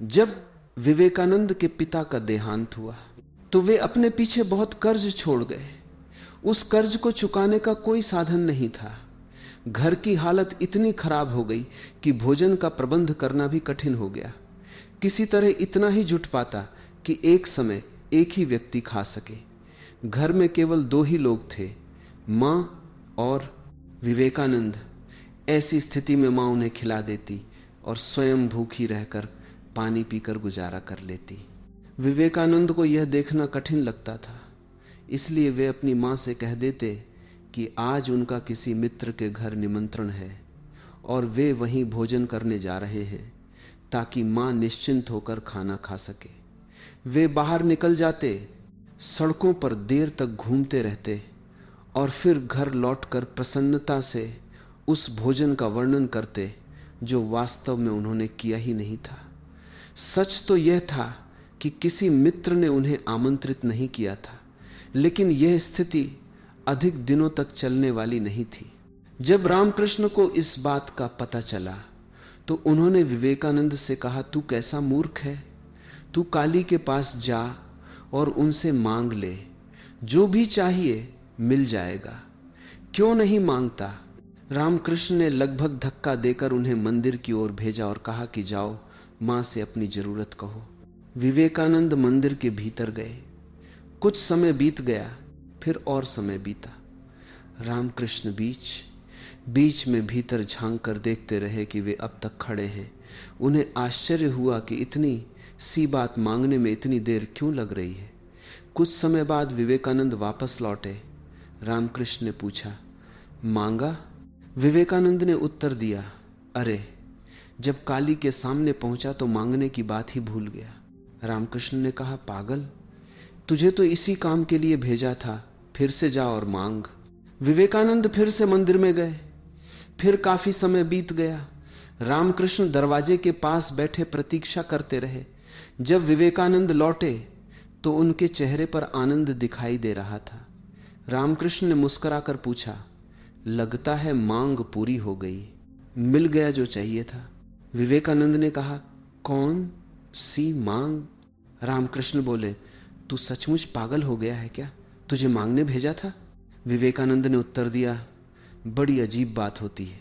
जब विवेकानंद के पिता का देहांत हुआ तो वे अपने पीछे बहुत कर्ज छोड़ गए। उस कर्ज को चुकाने का कोई साधन नहीं था। घर की हालत इतनी खराब हो गई कि भोजन का प्रबंध करना भी कठिन हो गया। किसी तरह इतना ही जुट पाता कि एक समय एक ही व्यक्ति खा सके। घर में केवल 2 ही लोग थे, मां और विवेकानंद। ऐसी स्थिति में मां उन्हें खिला देती और स्वयं भूखी रहकर पानी पीकर गुजारा कर लेती। विवेकानंद को यह देखना कठिन लगता था, इसलिए वे अपनी मां से कह देते कि आज उनका किसी मित्र के घर निमंत्रण है और वे वहीं भोजन करने जा रहे हैं, ताकि मां निश्चिंत होकर खाना खा सके। वे बाहर निकल जाते, सड़कों पर देर तक घूमते रहते और फिर घर लौटकर प्रसन्नता से उस भोजन का वर्णन करते जो वास्तव में उन्होंने किया ही नहीं था। सच तो यह था कि किसी मित्र ने उन्हें आमंत्रित नहीं किया था, लेकिन यह स्थिति अधिक दिनों तक चलने वाली नहीं थी। जब रामकृष्ण को इस बात का पता चला तो उन्होंने विवेकानंद से कहा, तू कैसा मूर्ख है, तू काली के पास जा और उनसे मांग ले, जो भी चाहिए मिल जाएगा, क्यों नहीं मांगता। रामकृष्ण ने लगभग धक्का देकर उन्हें मंदिर की ओर भेजा और कहा कि जाओ मां से अपनी जरूरत कहो। विवेकानंद मंदिर के भीतर गए। कुछ समय बीत गया, फिर और समय बीता। रामकृष्ण बीच में भीतर झांक कर देखते रहे कि वे अब तक खड़े हैं। उन्हें आश्चर्य हुआ कि इतनी सी बात मांगने में इतनी देर क्यों लग रही है। कुछ समय बाद विवेकानंद वापस लौटे। रामकृष्ण ने पूछा, मांगा? विवेकानंद ने उत्तर दिया, अरे जब काली के सामने पहुंचा तो मांगने की बात ही भूल गया। रामकृष्ण ने कहा, पागल, तुझे तो इसी काम के लिए भेजा था, फिर से जा और मांग। विवेकानंद फिर से मंदिर में गए। फिर काफी समय बीत गया। रामकृष्ण दरवाजे के पास बैठे प्रतीक्षा करते रहे। जब विवेकानंद लौटे तो उनके चेहरे पर आनंद दिखाई दे रहा था। रामकृष्ण ने मुस्कुराकर पूछा, लगता है मांग पूरी हो गई, मिल गया जो चाहिए था। विवेकानंद ने कहा, कौन सी मांग? रामकृष्ण बोले, तू सचमुच पागल हो गया है क्या? तुझे मांगने भेजा था? विवेकानंद ने उत्तर दिया, बड़ी अजीब बात होती है,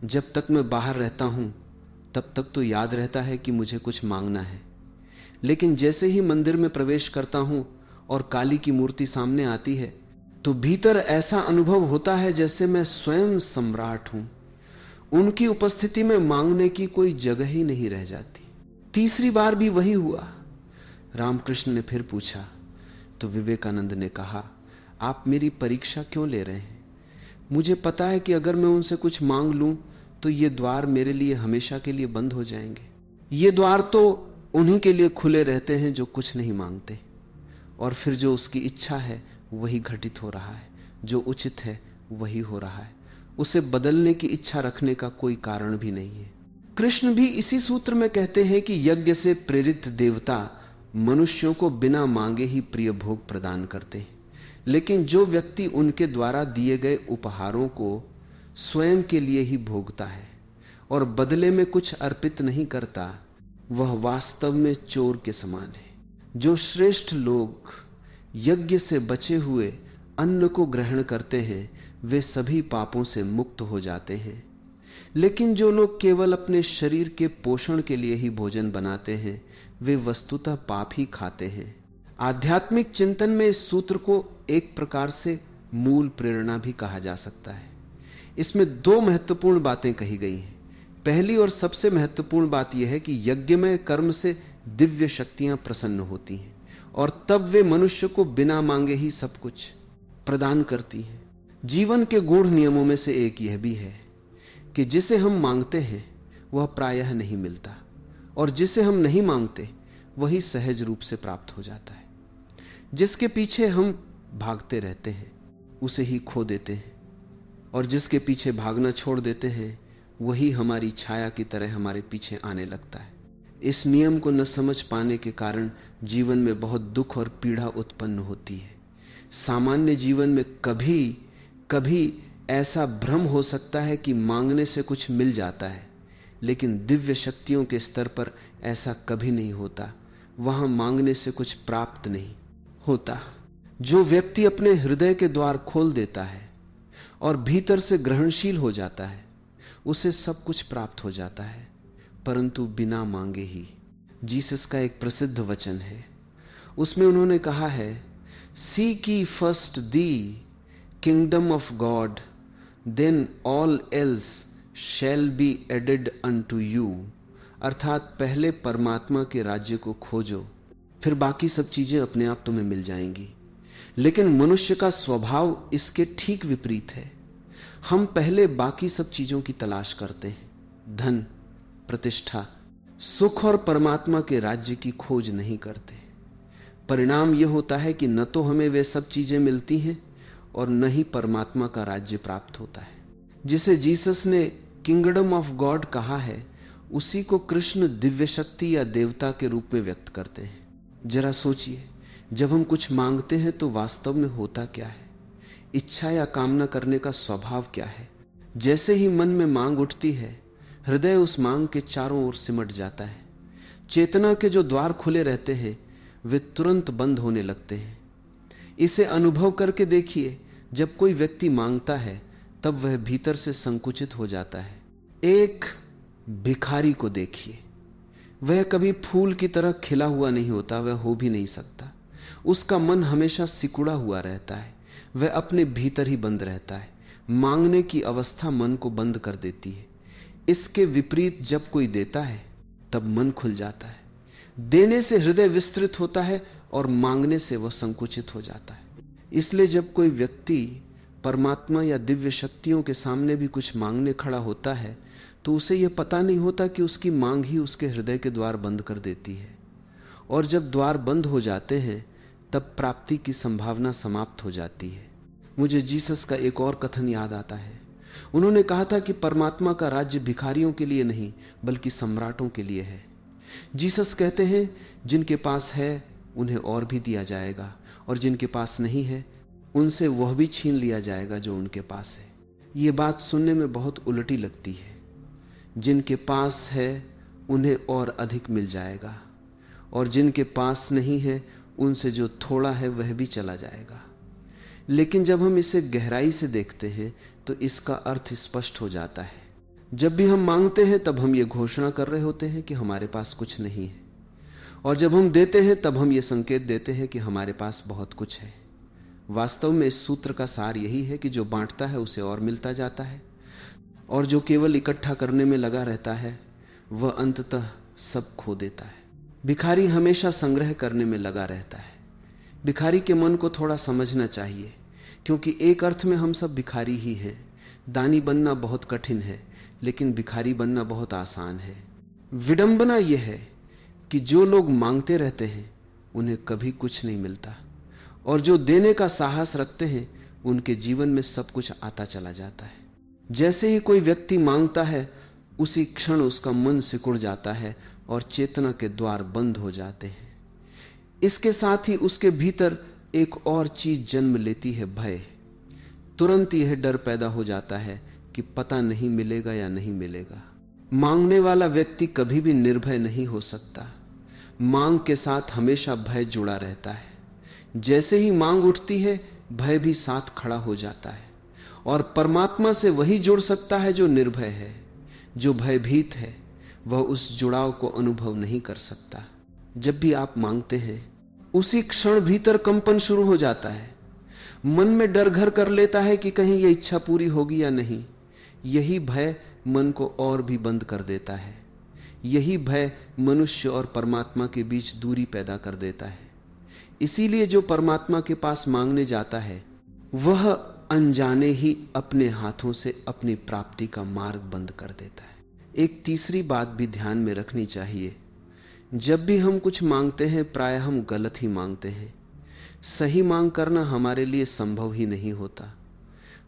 जब तक मैं बाहर रहता हूं तब तक तो याद रहता है कि मुझे कुछ मांगना है, लेकिन जैसे ही मंदिर में प्रवेश करता हूं और काली की मूर्ति सामने आती है तो भीतर ऐसा अनुभव होता है जैसे मैं स्वयं सम्राट हूं। उनकी उपस्थिति में मांगने की कोई जगह ही नहीं रह जाती। तीसरी बार भी वही हुआ। रामकृष्ण ने फिर पूछा तो विवेकानंद ने कहा, आप मेरी परीक्षा क्यों ले रहे हैं? मुझे पता है कि अगर मैं उनसे कुछ मांग लूं तो ये द्वार मेरे लिए हमेशा के लिए बंद हो जाएंगे। ये द्वार तो उन्हीं के लिए खुले रहते हैं जो कुछ नहीं मांगते, और फिर जो उसकी इच्छा है वही घटित हो रहा है, जो उचित है वही हो रहा है। उसे बदलने की इच्छा रखने का कोई कारण भी नहीं है। कृष्ण भी इसी सूत्र में कहते हैं कि यज्ञ से प्रेरित देवता मनुष्यों को बिना मांगे ही प्रिय भोग प्रदान करते हैं, लेकिन जो व्यक्ति उनके द्वारा दिए गए उपहारों को स्वयं के लिए ही भोगता है और बदले में कुछ अर्पित नहीं करता, वह वास्तव में चोर के समान है। जो श्रेष्ठ लोग यज्ञ से बचे हुए अन्न को ग्रहण करते हैं वे सभी पापों से मुक्त हो जाते हैं, लेकिन जो लोग केवल अपने शरीर के पोषण के लिए ही भोजन बनाते हैं वे वस्तुतः पाप ही खाते हैं। आध्यात्मिक चिंतन में इस सूत्र को एक प्रकार से मूल प्रेरणा भी कहा जा सकता है। इसमें 2 महत्वपूर्ण बातें कही गई हैं। पहली और सबसे महत्वपूर्ण बात यह है कि यज्ञमय कर्म से दिव्य शक्तियां प्रसन्न होती हैं और तब वे मनुष्य को बिना मांगे ही सब कुछ प्रदान करती हैं। जीवन के गूढ़ नियमों में से एक यह भी है कि जिसे हम मांगते हैं वह प्रायः नहीं मिलता, और जिसे हम नहीं मांगते वही सहज रूप से प्राप्त हो जाता है। जिसके पीछे हम भागते रहते हैं उसे ही खो देते हैं, और जिसके पीछे भागना छोड़ देते हैं वही हमारी छाया की तरह हमारे पीछे आने लगता है। इस नियम को न समझ पाने के कारण जीवन में बहुत दुख और पीड़ा उत्पन्न होती है। सामान्य जीवन में कभी कभी ऐसा भ्रम हो सकता है कि मांगने से कुछ मिल जाता है, लेकिन दिव्य शक्तियों के स्तर पर ऐसा कभी नहीं होता। वहां मांगने से कुछ प्राप्त नहीं होता। जो व्यक्ति अपने हृदय के द्वार खोल देता है और भीतर से ग्रहणशील हो जाता है, उसे सब कुछ प्राप्त हो जाता है, परंतु बिना मांगे ही। जीसस का एक प्रसिद्ध वचन है, उसमें उन्होंने कहा है, seek ye first the kingdom of God, then all else shall be added unto you। अर्थात पहले परमात्मा के राज्य को खोजो, फिर बाकी सब चीजें अपने आप तुम्हें मिल जाएंगी। लेकिन मनुष्य का स्वभाव इसके ठीक विपरीत है। हम पहले बाकी सब चीजों की तलाश करते हैं, धन, प्रतिष्ठा, सुख, और परमात्मा के राज्य की खोज नहीं करते। परिणाम यह होता है कि न तो हमें वे सब चीजें मिलती हैं और न ही परमात्मा का राज्य प्राप्त होता है। जिसे जीसस ने किंगडम ऑफ गॉड कहा है, उसी को कृष्ण दिव्य शक्ति या देवता के रूप में व्यक्त करते हैं। जरा सोचिए, जब हम कुछ मांगते हैं तो वास्तव में होता क्या है? इच्छा या कामना करने का स्वभाव क्या है? जैसे ही मन में मांग उठती है, हृदय उस मांग के चारों ओर सिमट जाता है। चेतना के जो द्वार खुले रहते हैं वे तुरंत बंद होने लगते हैं। इसे अनुभव करके देखिए, जब कोई व्यक्ति मांगता है तब वह भीतर से संकुचित हो जाता है। एक भिखारी को देखिए, वह कभी फूल की तरह खिला हुआ नहीं होता, वह हो भी नहीं सकता। उसका मन हमेशा सिकुड़ा हुआ रहता है, वह अपने भीतर ही बंद रहता है। मांगने की अवस्था मन को बंद कर देती है। इसके विपरीत जब कोई देता है तब मन खुल जाता है। देने से हृदय विस्तृत होता है और मांगने से वह संकुचित हो जाता है। इसलिए जब कोई व्यक्ति परमात्मा या दिव्य शक्तियों के सामने भी कुछ मांगने खड़ा होता है तो उसे यह पता नहीं होता कि उसकी मांग ही उसके हृदय के द्वार बंद कर देती है। और जब द्वार बंद हो जाते हैं तब प्राप्ति की संभावना समाप्त हो जाती है। मुझे जीसस का एक और कथन याद आता है। उन्होंने कहा था कि परमात्मा का राज्य भिखारियों के लिए नहीं बल्कि सम्राटों के लिए है। जीसस कहते हैं, जिनके पास है उन्हें और भी दिया जाएगा, और जिनके पास नहीं है उनसे वह भी छीन लिया जाएगा जो उनके पास है। ये बात सुनने में बहुत उलटी लगती है। जिनके पास है उन्हें और अधिक मिल जाएगा, और जिनके पास नहीं है उनसे जो थोड़ा है वह भी चला जाएगा। लेकिन जब हम इसे गहराई से देखते हैं तो इसका अर्थ स्पष्ट हो जाता है। जब भी हम मांगते हैं तब हम ये घोषणा कर रहे होते हैं कि हमारे पास कुछ नहीं है, और जब हम देते हैं तब हम ये संकेत देते हैं कि हमारे पास बहुत कुछ है। वास्तव में इस सूत्र का सार यही है कि जो बांटता है उसे और मिलता जाता है, और जो केवल इकट्ठा करने में लगा रहता है वह अंततः सब खो देता है। भिखारी हमेशा संग्रह करने में लगा रहता है। भिखारी के मन को थोड़ा समझना चाहिए, क्योंकि एक अर्थ में हम सब भिखारी ही हैं। दानी बनना बहुत कठिन है, लेकिन भिखारी बनना बहुत आसान है। विडंबना यह है कि जो लोग मांगते रहते हैं उन्हें कभी कुछ नहीं मिलता, और जो देने का साहस रखते हैं उनके जीवन में सब कुछ आता चला जाता है। जैसे ही कोई व्यक्ति मांगता है उसी क्षण उसका मन सिकुड़ जाता है और चेतना के द्वार बंद हो जाते हैं। इसके साथ ही उसके भीतर एक और चीज जन्म लेती है, भय। तुरंत यह डर पैदा हो जाता है कि पता नहीं मिलेगा या नहीं मिलेगा। मांगने वाला व्यक्ति कभी भी निर्भय नहीं हो सकता। मांग के साथ हमेशा भय जुड़ा रहता है। जैसे ही मांग उठती है भय भी साथ खड़ा हो जाता है, और परमात्मा से वही जुड़ सकता है जो निर्भय है। जो भयभीत है वह उस जुड़ाव को अनुभव नहीं कर सकता। जब भी आप मांगते हैं उसी क्षण भीतर कंपन शुरू हो जाता है। मन में डर घर कर लेता है कि कहीं यह इच्छा पूरी होगी या नहीं। यही भय मन को और भी बंद कर देता है। यही भय मनुष्य और परमात्मा के बीच दूरी पैदा कर देता है। इसीलिए जो परमात्मा के पास मांगने जाता है वह अनजाने ही अपने हाथों से अपनी प्राप्ति का मार्ग बंद कर देता है। एक तीसरी बात भी ध्यान में रखनी चाहिए। जब भी हम कुछ मांगते हैं प्राय हम गलत ही मांगते हैं। सही मांग करना हमारे लिए संभव ही नहीं होता।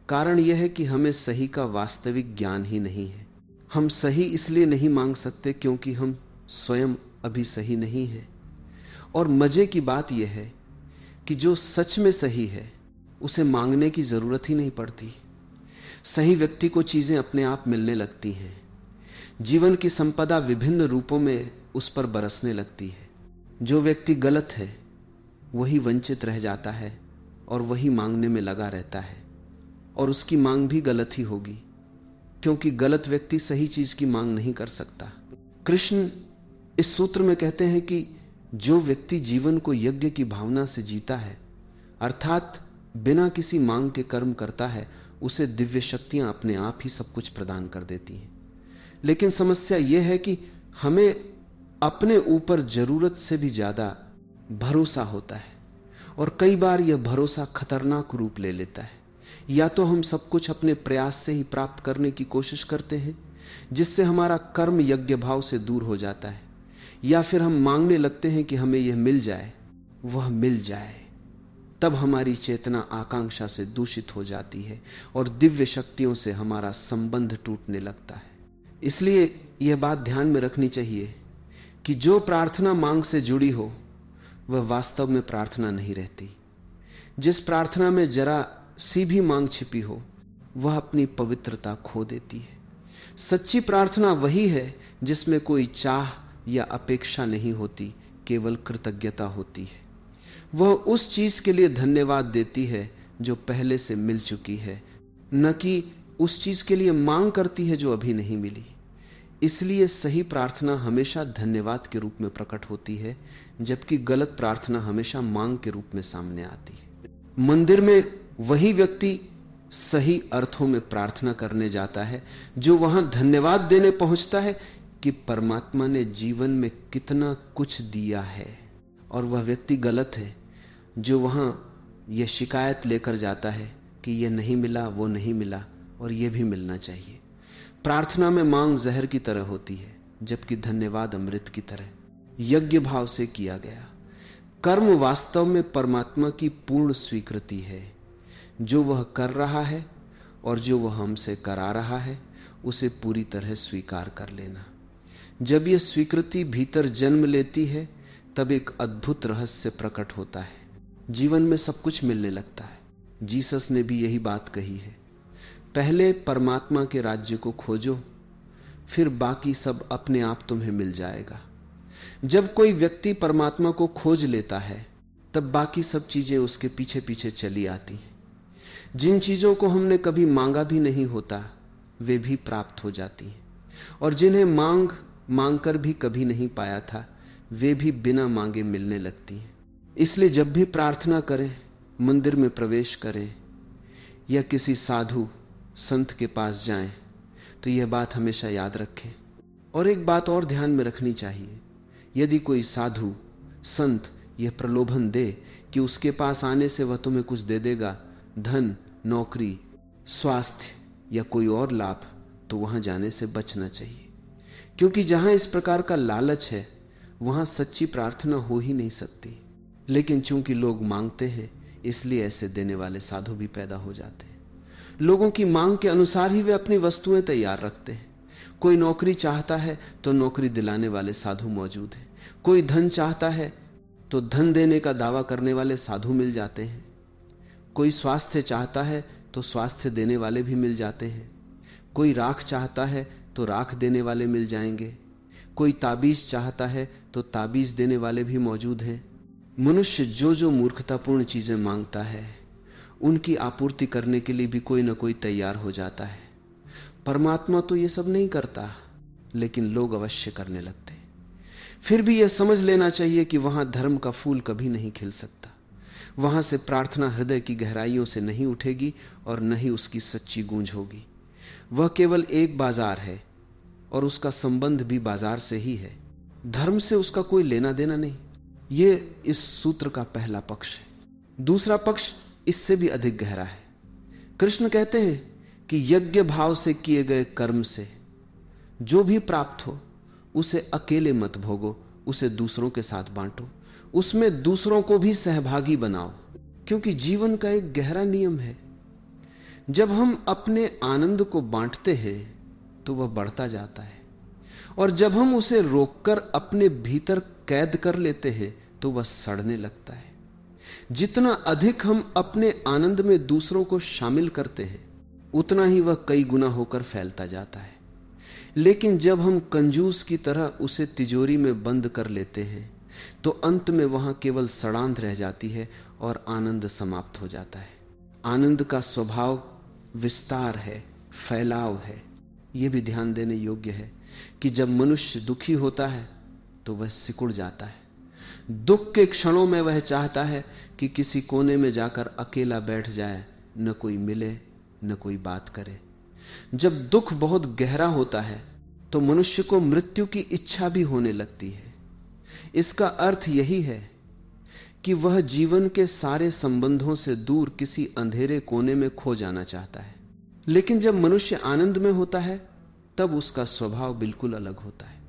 कारण यह है कि हमें सही का वास्तविक ज्ञान ही नहीं है। हम सही इसलिए नहीं मांग सकते क्योंकि हम स्वयं अभी सही नहीं हैं। और मजे की बात यह है कि जो सच में सही है उसे मांगने की जरूरत ही नहीं पड़ती। सही व्यक्ति को चीजें अपने आप मिलने लगती हैं। जीवन की संपदा विभिन्न रूपों में उस पर बरसने लगती है। जो व्यक्ति गलत है वही वंचित रह जाता है और वही मांगने में लगा रहता है, और उसकी मांग भी गलत ही होगी, क्योंकि गलत व्यक्ति सही चीज की मांग नहीं कर सकता। कृष्ण इस सूत्र में कहते हैं कि जो व्यक्ति जीवन को यज्ञ की भावना से जीता है, अर्थात बिना किसी मांग के कर्म करता है, उसे दिव्य शक्तियां अपने आप ही सब कुछ प्रदान कर देती हैं। लेकिन समस्या यह है कि हमें अपने ऊपर जरूरत से भी ज्यादा भरोसा होता है, और कई बार यह भरोसा खतरनाक रूप ले लेता है। या तो हम सब कुछ अपने प्रयास से ही प्राप्त करने की कोशिश करते हैं, जिससे हमारा कर्म यज्ञ भाव से दूर हो जाता है, या फिर हम मांगने लगते हैं कि हमें यह मिल जाए, वह मिल जाए। तब हमारी चेतना आकांक्षा से दूषित हो जाती है और दिव्य शक्तियों से हमारा संबंध टूटने लगता है। इसलिए यह बात ध्यान में रखनी चाहिए कि जो प्रार्थना मांग से जुड़ी हो वह वास्तव में प्रार्थना नहीं रहती। जिस प्रार्थना में जरा सी भी मांग छिपी हो वह अपनी पवित्रता खो देती है। सच्ची प्रार्थना वही है जिसमें कोई चाह या अपेक्षा नहीं होती, केवल कृतज्ञता होती है। वह उस चीज के लिए धन्यवाद देती है जो पहले से मिल चुकी है, न कि उस चीज के लिए मांग करती है जो अभी नहीं मिली। इसलिए सही प्रार्थना हमेशा धन्यवाद के रूप में प्रकट होती है, जबकि गलत प्रार्थना हमेशा मांग के रूप में सामने आती है। मंदिर में वही व्यक्ति सही अर्थों में प्रार्थना करने जाता है जो वहां धन्यवाद देने पहुंचता है कि परमात्मा ने जीवन में कितना कुछ दिया है, और वह व्यक्ति गलत है जो वहां यह शिकायत लेकर जाता है कि यह नहीं मिला, वो नहीं मिला, और यह भी मिलना चाहिए। प्रार्थना में मांग जहर की तरह होती है, जबकि धन्यवाद अमृत की तरह यज्ञ भाव से किया गया। कर्म वास्तव में परमात्मा की पूर्ण स्वीकृति है। जो वह कर रहा है और जो वह हमसे करा रहा है उसे पूरी तरह स्वीकार कर लेना। जब यह स्वीकृति भीतर जन्म लेती है तब एक अद्भुत रहस्य प्रकट होता है। जीवन में सब कुछ मिलने लगता है। जीसस ने भी यही बात कही है, पहले परमात्मा के राज्य को खोजो, फिर बाकी सब अपने आप तुम्हें मिल जाएगा। जब कोई व्यक्ति परमात्मा को खोज लेता है तब बाकी सब चीजें उसके पीछे पीछे चली आती हैं। जिन चीजों को हमने कभी मांगा भी नहीं होता वे भी प्राप्त हो जाती हैं, और जिन्हें मांग कर भी कभी नहीं पाया था वे भी बिना मांगे मिलने लगती हैं। इसलिए जब भी प्रार्थना करें, मंदिर में प्रवेश करें या किसी साधु संत के पास जाएं, तो यह बात हमेशा याद रखें। और एक बात और ध्यान में रखनी चाहिए, यदि कोई साधु संत यह प्रलोभन दे कि उसके पास आने से वह तुम्हें कुछ दे देगा, धन, नौकरी, स्वास्थ्य या कोई और लाभ, तो वहां जाने से बचना चाहिए। क्योंकि जहां इस प्रकार का लालच है वहां सच्ची प्रार्थना हो ही नहीं सकती। लेकिन चूंकि लोग मांगते हैं इसलिए ऐसे देने वाले साधु भी पैदा हो जाते हैं। लोगों की मांग के अनुसार ही वे अपनी वस्तुएं तैयार रखते हैं। कोई नौकरी चाहता है तो नौकरी दिलाने वाले साधु मौजूद हैं। कोई धन चाहता है तो धन देने का दावा करने वाले साधु मिल जाते हैं। कोई स्वास्थ्य चाहता है तो स्वास्थ्य देने वाले भी मिल जाते हैं। कोई राख चाहता है तो राख देने वाले मिल जाएंगे। कोई ताबीज चाहता है तो ताबीज देने वाले भी मौजूद हैं। मनुष्य जो जो मूर्खतापूर्ण चीजें मांगता है उनकी आपूर्ति करने के लिए भी कोई ना कोई तैयार हो जाता है। परमात्मा तो ये सब नहीं करता, लेकिन लोग अवश्य करने लगते हैं। फिर भी यह समझ लेना चाहिए कि वहां धर्म का फूल कभी नहीं खिल सकता। वहां से प्रार्थना हृदय की गहराइयों से नहीं उठेगी और न ही उसकी सच्ची गूंज होगी। वह केवल एक बाजार है और उसका संबंध भी बाजार से ही है। धर्म से उसका कोई लेना देना नहीं। ये इस सूत्र का पहला पक्ष है। दूसरा पक्ष इससे भी अधिक गहरा है। कृष्ण कहते हैं कि यज्ञ भाव से किए गए कर्म से जो भी प्राप्त हो उसे अकेले मत भोगो, उसे दूसरों के साथ बांटो, उसमें दूसरों को भी सहभागी बनाओ। क्योंकि जीवन का एक गहरा नियम है, जब हम अपने आनंद को बांटते हैं तो वह बढ़ता जाता है, और जब हम उसे रोककर अपने भीतर कैद कर लेते हैं तो वह सड़ने लगता है। जितना अधिक हम अपने आनंद में दूसरों को शामिल करते हैं उतना ही वह कई गुना होकर फैलता जाता है। लेकिन जब हम कंजूस की तरह उसे तिजोरी में बंद कर लेते हैं तो अंत में वहां केवल सड़ांध रह जाती है और आनंद समाप्त हो जाता है। आनंद का स्वभाव विस्तार है, फैलाव है। यह भी ध्यान देने योग्य है कि जब मनुष्य दुखी होता है तो वह सिकुड़ जाता है। दुख के क्षणों में वह चाहता है कि किसी कोने में जाकर अकेला बैठ जाए, न कोई मिले न कोई बात करे। जब दुख बहुत गहरा होता है तो मनुष्य को मृत्यु की इच्छा भी होने लगती है। इसका अर्थ यही है कि वह जीवन के सारे संबंधों से दूर किसी अंधेरे कोने में खो जाना चाहता है। लेकिन जब मनुष्य आनंद में होता है तब उसका स्वभाव बिल्कुल अलग होता है।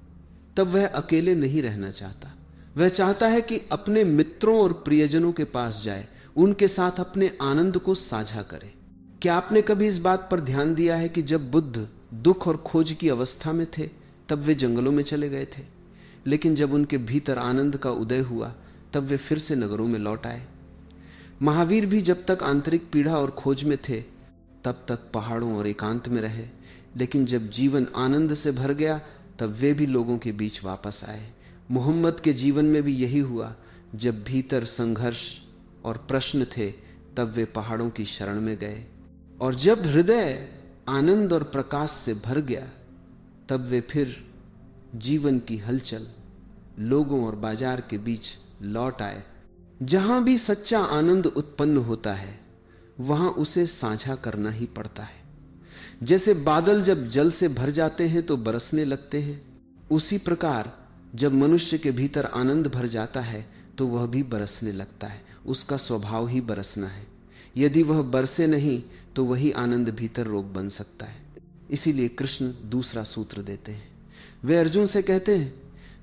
तब वह अकेले नहीं रहना चाहता। वह चाहता है कि अपने मित्रों और प्रियजनों के पास जाए, उनके साथ अपने आनंद को साझा करे। क्या आपने कभी इस बात पर ध्यान दिया है कि जब बुद्ध दुख और खोज की अवस्था में थे तब वे जंगलों में चले गए थे, लेकिन जब उनके भीतर आनंद का उदय हुआ तब वे फिर से नगरों में लौट आए। महावीर भी जब तक आंतरिक पीड़ा और खोज में थे तब तक पहाड़ों और एकांत में रहे, लेकिन जब जीवन आनंद से भर गया तब वे भी लोगों के बीच वापस आए। मोहम्मद के जीवन में भी यही हुआ। जब भीतर संघर्ष और प्रश्न थे तब वे पहाड़ों की शरण में गए, और जब हृदय आनंद और प्रकाश से भर गया तब वे फिर जीवन की हलचल, लोगों और बाजार के बीच लौट आए। जहां भी सच्चा आनंद उत्पन्न होता है वहां उसे साझा करना ही पड़ता है। जैसे बादल जब जल से भर जाते हैं तो बरसने लगते हैं, उसी प्रकार जब मनुष्य के भीतर आनंद भर जाता है तो वह भी बरसने लगता है। उसका स्वभाव ही बरसना है। यदि वह बरसे नहीं तो वही आनंद भीतर रोग बन सकता है। इसीलिए कृष्ण दूसरा सूत्र देते हैं। वे अर्जुन से कहते हैं,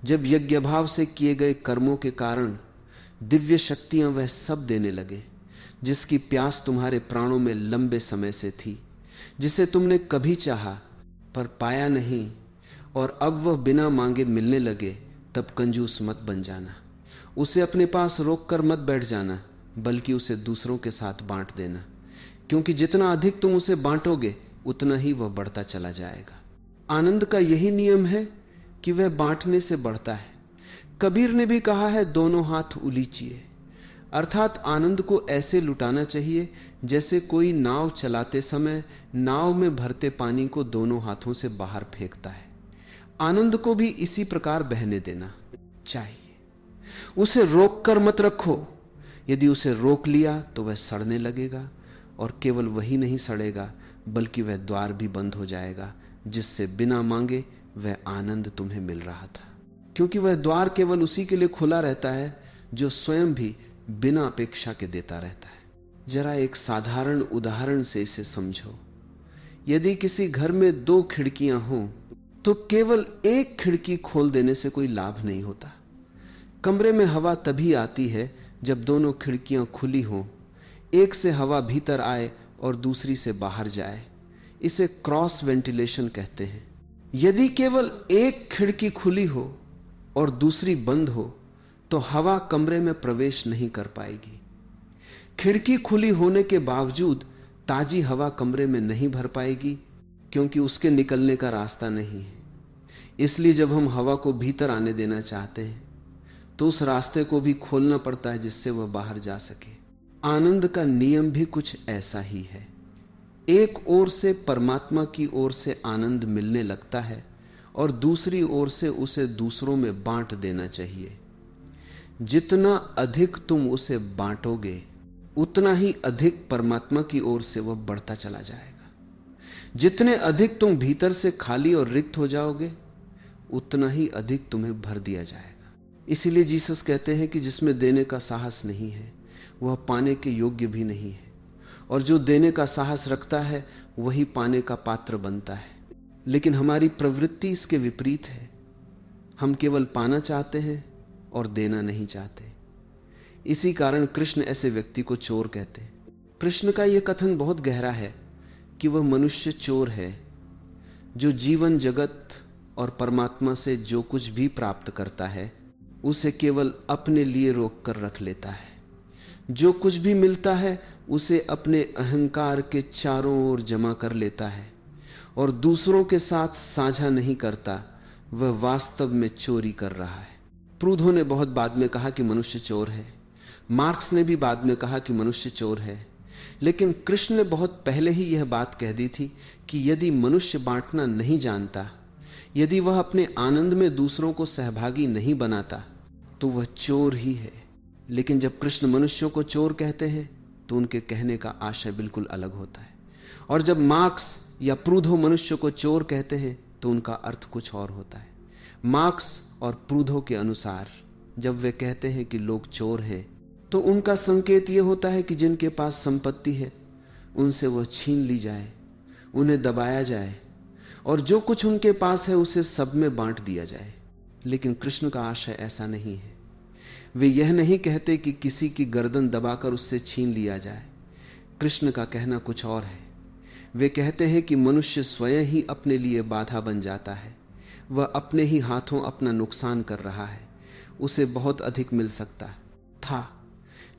जब यज्ञ भाव से किए गए कर्मों के कारण दिव्य शक्तियां वह सब देने लगे जिसकी प्यास तुम्हारे प्राणों में लंबे समय से थी, जिसे तुमने कभी चाहा पर पाया नहीं, और अब वह बिना मांगे मिलने लगे, तब कंजूस मत बन जाना। उसे अपने पास रोक कर मत बैठ जाना, बल्कि उसे दूसरों के साथ बांट देना, क्योंकि जितना अधिक तुम उसे बांटोगे उतना ही वह बढ़ता चला जाएगा। आनंद का यही नियम है कि वह बांटने से बढ़ता है। कबीर ने भी कहा है, दोनों हाथ उलीचिए, अर्थात आनंद को ऐसे लुटाना चाहिए जैसे कोई नाव चलाते समय नाव में भरते पानी को दोनों हाथों से बाहर फेंकता है। आनंद को भी इसी प्रकार बहने देना चाहिए। उसे रोक कर मत रखो। यदि उसे रोक लिया तो वह सड़ने लगेगा, और केवल वही नहीं सड़ेगा बल्कि वह द्वार भी बंद हो जाएगा जिससे बिना मांगे वह आनंद तुम्हें मिल रहा था। क्योंकि वह द्वार केवल उसी के लिए खुला रहता है जो स्वयं भी बिना अपेक्षा के देता रहता है। जरा एक साधारण उदाहरण से इसे समझो। यदि किसी घर में 2 खिड़कियां हों तो केवल एक खिड़की खोल देने से कोई लाभ नहीं होता। कमरे में हवा तभी आती है जब दोनों खिड़कियां खुली हों, एक से हवा भीतर आए और दूसरी से बाहर जाए। इसे क्रॉस वेंटिलेशन कहते हैं। यदि केवल एक खिड़की खुली हो और दूसरी बंद हो तो हवा कमरे में प्रवेश नहीं कर पाएगी। खिड़की खुली होने के बावजूद ताजी हवा कमरे में नहीं भर पाएगी, क्योंकि उसके निकलने का रास्ता नहीं है। इसलिए जब हम हवा को भीतर आने देना चाहते हैं तो उस रास्ते को भी खोलना पड़ता है जिससे वह बाहर जा सके। आनंद का नियम भी कुछ ऐसा ही है। एक ओर से परमात्मा की ओर से आनंद मिलने लगता है और दूसरी ओर से उसे दूसरों में बांट देना चाहिए। जितना अधिक तुम उसे बांटोगे उतना ही अधिक परमात्मा की ओर से वह बढ़ता चला जाएगा। जितने अधिक तुम भीतर से खाली और रिक्त हो जाओगे उतना ही अधिक तुम्हें भर दिया जाएगा। इसीलिए जीसस कहते हैं कि जिसमें देने का साहस नहीं है वह पाने के योग्य भी नहीं है, और जो देने का साहस रखता है वही पाने का पात्र बनता है। लेकिन हमारी प्रवृत्ति इसके विपरीत है। हम केवल पाना चाहते हैं और देना नहीं चाहते। इसी कारण कृष्ण ऐसे व्यक्ति को चोर कहते हैं। कृष्ण का यह कथन बहुत गहरा है कि वह मनुष्य चोर है जो जीवन जगत और परमात्मा से जो कुछ भी प्राप्त करता है उसे केवल अपने लिए रोक कर रख लेता है। जो कुछ भी मिलता है उसे अपने अहंकार के चारों ओर जमा कर लेता है और दूसरों के साथ साझा नहीं करता, वह वास्तव में चोरी कर रहा है। प्रूधो ने बहुत बाद में कहा कि मनुष्य चोर है, मार्क्स ने भी बाद में कहा कि मनुष्य चोर है, लेकिन कृष्ण ने बहुत पहले ही यह बात कह दी थी कि यदि मनुष्य बांटना नहीं जानता, यदि वह अपने आनंद में दूसरों को सहभागी नहीं बनाता, तो वह चोर ही है। लेकिन जब कृष्ण मनुष्यों को चोर कहते हैं तो उनके कहने का आशय बिल्कुल अलग होता है, और जब मार्क्स या प्रूधो मनुष्य को चोर कहते हैं तो उनका अर्थ कुछ और होता है। मार्क्स और प्रूधो के अनुसार जब वे कहते हैं कि लोग चोर हैं, तो उनका संकेत यह होता है कि जिनके पास संपत्ति है उनसे वह छीन ली जाए, उन्हें दबाया जाए, और जो कुछ उनके पास है उसे सब में बांट दिया जाए। लेकिन कृष्ण का आशय ऐसा नहीं है। वे यह नहीं कहते कि किसी की गर्दन दबाकर उससे छीन लिया जाए। कृष्ण का कहना कुछ और है। वे कहते हैं कि मनुष्य स्वयं ही अपने लिए बाधा बन जाता है। वह अपने ही हाथों अपना नुकसान कर रहा है। उसे बहुत अधिक मिल सकता था,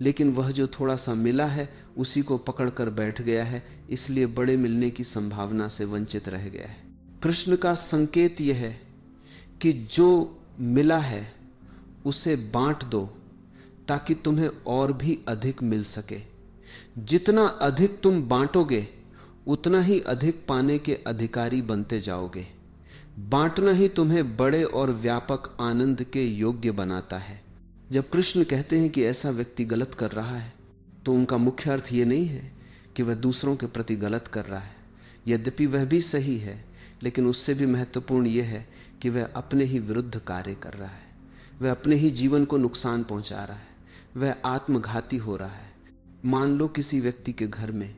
लेकिन वह जो थोड़ा सा मिला है उसी को पकड़कर बैठ गया है, इसलिए बड़े मिलने की संभावना से वंचित रह गया है। कृष्ण का संकेत यह है कि जो मिला है उसे बांट दो ताकि तुम्हें और भी अधिक मिल सके। जितना अधिक तुम बांटोगे उतना ही अधिक पाने के अधिकारी बनते जाओगे। बांटना ही तुम्हें बड़े और व्यापक आनंद के योग्य बनाता है। जब कृष्ण कहते हैं कि ऐसा व्यक्ति गलत कर रहा है, तो उनका मुख्य अर्थ यह नहीं है कि वह दूसरों के प्रति गलत कर रहा है। यद्यपि वह भी सही है, लेकिन उससे भी महत्वपूर्ण यह है कि वह अपने ही विरुद्ध कार्य कर रहा है। वह अपने ही जीवन को नुकसान पहुंचा रहा है। वह आत्मघाती हो रहा है। मान लो किसी व्यक्ति के घर में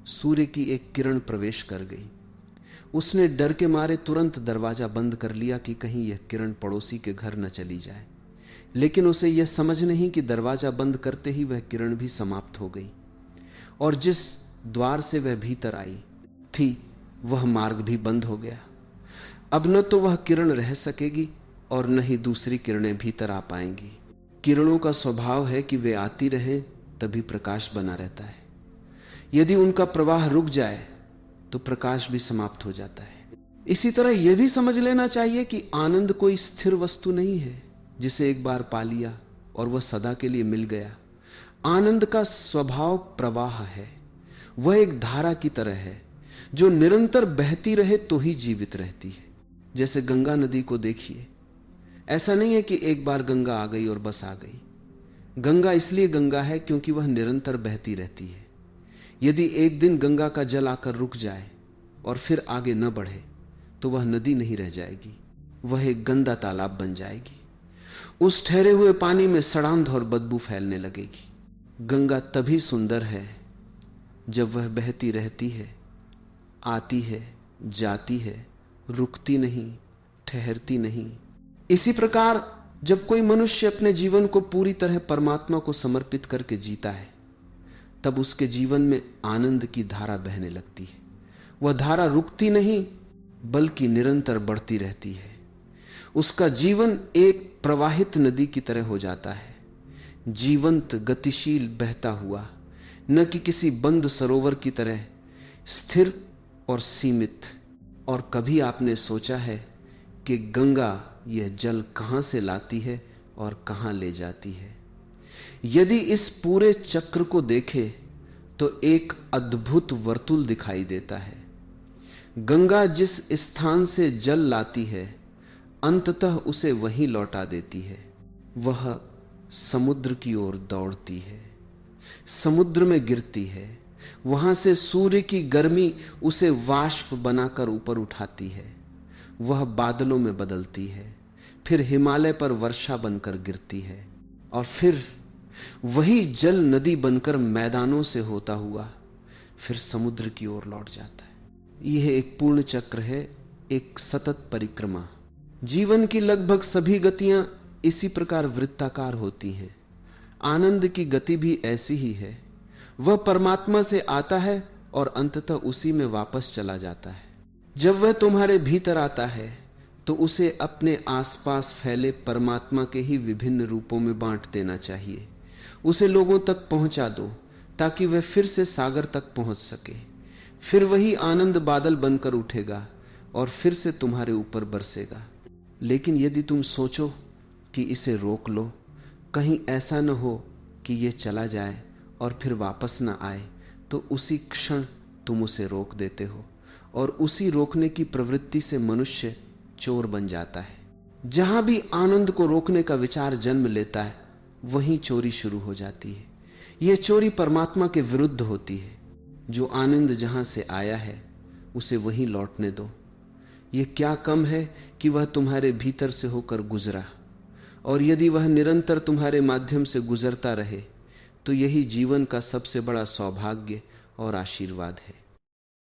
सूर्य की एक किरण प्रवेश कर गई। उसने डर के मारे तुरंत दरवाजा बंद कर लिया कि कहीं यह किरण पड़ोसी के घर न चली जाए, लेकिन उसे यह समझ नहीं कि दरवाजा बंद करते ही वह किरण भी समाप्त हो गई, और जिस द्वार से वह भीतर आई थी वह मार्ग भी बंद हो गया। अब न तो वह किरण रह सकेगी और न ही दूसरी किरणें भीतर आ पाएंगी। किरणों का स्वभाव है कि वे आती रहें, तभी प्रकाश बना रहता है। यदि उनका प्रवाह रुक जाए तो प्रकाश भी समाप्त हो जाता है। इसी तरह यह भी समझ लेना चाहिए कि आनंद कोई स्थिर वस्तु नहीं है जिसे एक बार पा लिया और वह सदा के लिए मिल गया। आनंद का स्वभाव प्रवाह है। वह एक धारा की तरह है जो निरंतर बहती रहे तो ही जीवित रहती है। जैसे गंगा नदी को देखिए, ऐसा नहीं है कि एक बार गंगा आ गई और बस आ गई। गंगा इसलिए गंगा है क्योंकि वह निरंतर बहती रहती है। यदि एक दिन गंगा का जल आकर रुक जाए और फिर आगे न बढ़े तो वह नदी नहीं रह जाएगी, वह एक गंदा तालाब बन जाएगी। उस ठहरे हुए पानी में सड़ांध और बदबू फैलने लगेगी। गंगा तभी सुंदर है जब वह बहती रहती है, आती है, जाती है, रुकती नहीं, ठहरती नहीं। इसी प्रकार जब कोई मनुष्य अपने जीवन को पूरी तरह परमात्मा को समर्पित करके जीता है, तब उसके जीवन में आनंद की धारा बहने लगती है। वह धारा रुकती नहीं बल्कि निरंतर बढ़ती रहती है। उसका जीवन एक प्रवाहित नदी की तरह हो जाता है, जीवंत, गतिशील, बहता हुआ, न कि किसी बंद सरोवर की तरह स्थिर और सीमित। और कभी आपने सोचा है कि गंगा यह जल कहां से लाती है और कहां ले जाती है? यदि इस पूरे चक्र को देखे तो एक अद्भुत वर्तुल दिखाई देता है। गंगा जिस स्थान से जल लाती है अंततः उसे वहीं लौटा देती है। वह समुद्र की ओर दौड़ती है, समुद्र में गिरती है। वहां से सूर्य की गर्मी उसे वाष्प बनाकर ऊपर उठाती है। वह बादलों में बदलती है, फिर हिमालय पर वर्षा बनकर गिरती है, और फिर वही जल नदी बनकर मैदानों से होता हुआ फिर समुद्र की ओर लौट जाता है। यह एक पूर्ण चक्र है, एक सतत परिक्रमा। जीवन की लगभग सभी गतियां इसी प्रकार वृत्ताकार होती हैं। आनंद की गति भी ऐसी ही है। वह परमात्मा से आता है और अंततः उसी में वापस चला जाता है। जब वह तुम्हारे भीतर आता है तो उसे अपने आसपास फैले परमात्मा के ही विभिन्न रूपों में बांट देना चाहिए। उसे लोगों तक पहुंचा दो ताकि वह फिर से सागर तक पहुंच सके, फिर वही आनंद बादल बनकर उठेगा और फिर से तुम्हारे ऊपर बरसेगा। लेकिन यदि तुम सोचो कि इसे रोक लो, कहीं ऐसा न हो कि यह चला जाए और फिर वापस न आए, तो उसी क्षण तुम उसे रोक देते हो और उसी रोकने की प्रवृत्ति से मनुष्य चोर बन जाता है। जहां भी आनंद को रोकने का विचार जन्म लेता है, वहीं चोरी शुरू हो जाती है। यह चोरी परमात्मा के विरुद्ध होती है। जो आनंद जहां से आया है उसे वहीं लौटने दो। यह क्या कम है कि वह तुम्हारे भीतर से होकर गुजरा, और यदि वह निरंतर तुम्हारे माध्यम से गुजरता रहे तो यही जीवन का सबसे बड़ा सौभाग्य और आशीर्वाद है।